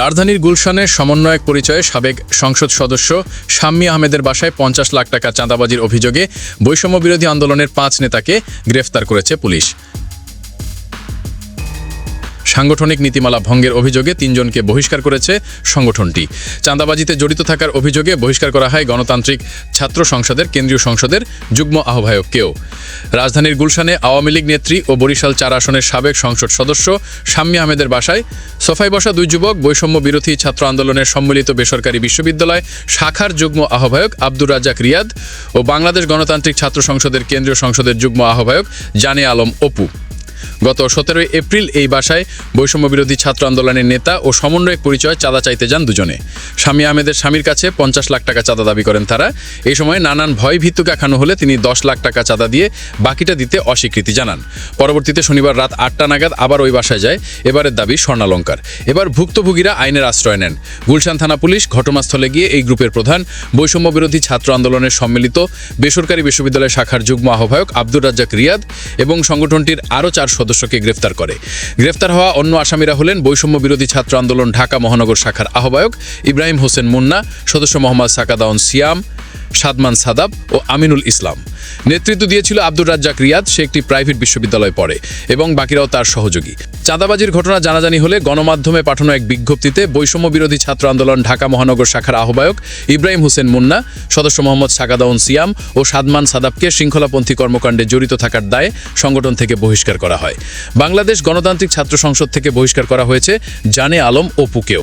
রাজধানীর গুলশানে সমন্বয়ক পরিচয়ে সাবেক সংসদ সদস্য শাম্মী আহমেদের বাসায় ৫০ লাখ টাকা চাঁদাবাজির অভিযোগে বৈষম্য বিরোধী আন্দোলনের ৫ নেতাকে গ্রেফতার করেছে পুলিশ। সাংগঠনিক নীতিমালা ভঙ্গের অভিযোগে ৩ জনকে বহিষ্কার করেছে সংগঠনটি। চাঁদাবাজিতে জড়িত থাকার অভিযোগে বহিষ্কার করা হয় গণতান্ত্রিক ছাত্র সংসদের কেন্দ্রীয় সংসদের যুগ্ম আহ্বায়ককেও। রাজধানীর গুলশানে আওয়ামী লীগ নেত্রী ও বরিশাল ৪ আসনের সাবেক সংসদ সদস্য শাম্মী আহমেদের বাসায় সোফায় বসা ২ যুবক বৈষম্য বিরোধী ছাত্র আন্দোলনের সম্মিলিত বেসরকারি বিশ্ববিদ্যালয় শাখার যুগ্ম আহ্বায়ক আব্দুর রাজ্জাক রিয়াদ ও বাংলাদেশ গণতান্ত্রিক ছাত্র সংসদের কেন্দ্রীয় সংসদের যুগ্ম আহ্বায়ক জানে আলম অপু। গত ১৭ এপ্রিল এই বাসায় বৈষম্য বিরোধী ছাত্র আন্দোলনের নেতা ও সমন্বয়ক পরিচয় চাঁদা চাইতে যান দুজনে। শাম্মী আহমেদের স্বামীর কাছে ৫০ লাখ টাকা চাঁদা দাবি করেন তারা। এই সময় নানান ভয় ভীতু দেখানো হলে তিনি ১০ লাখ টাকা চাঁদা দিয়ে বাকিটা দিতে অস্বীকৃতি জানান। পরবর্তীতে শনিবার রাত ৮টা নাগাদ আবার ওই বাসায় যায়। এবারের দাবি স্বর্ণালংকার। এবার ভুক্তভোগীরা আইনের আশ্রয় নেন। গুলশান থানা পুলিশ ঘটনাস্থলে গিয়ে এই গ্রুপের প্রধান বৈষম্য বিরোধী ছাত্র আন্দোলনের সম্মিলিত বেসরকারি বিশ্ববিদ্যালয় শাখার যুগ্ম আহ্বায়ক আব্দুর রাজ্জাক রিয়াদ এবং সংগঠনটির আরও ৪ সদস্যকে গ্রেফতার করে। গ্রেফতার হওয়া অন্য আসামিরা হলেন বৈষম্য বিরোধী ছাত্র আন্দোলন ঢাকা মহানগর শাখার আহ্বায়ক ইব্রাহিম হোসেন মুন্না, সদস্য মোহাম্মদ সাকাদাউন সিয়াম, সাদমান সাদাব ও আমিনুল ইসলাম। নেতৃত্ব দিয়েছিল আব্দুর রাজ্জাক রিয়াদ, সে একটি প্রাইভেট বিশ্ববিদ্যালয়ে পড়ে, এবং বাকিরাও তার সহযোগী। চাঁদাবাজির ঘটনা জানাজানি হলে গণমাধ্যমে পাঠানো এক বিজ্ঞপ্তিতে বৈষম্য বিরোধী ছাত্র আন্দোলন ঢাকা মহানগর শাখার আহ্বায়ক ইব্রাহিম হোসেন মুন্না, সদস্য মোহাম্মদ সাকাদাউন সিয়াম ও সাদমান সাদাবকে শৃঙ্খলাপন্থী কর্মকাণ্ডে জড়িত থাকার দায়ে সংগঠন থেকে বহিষ্কার করা হয়। বাংলাদেশ গণতান্ত্রিক ছাত্র সংসদ থেকে বহিষ্কার করা হয়েছে জানে আলম অপুকেও।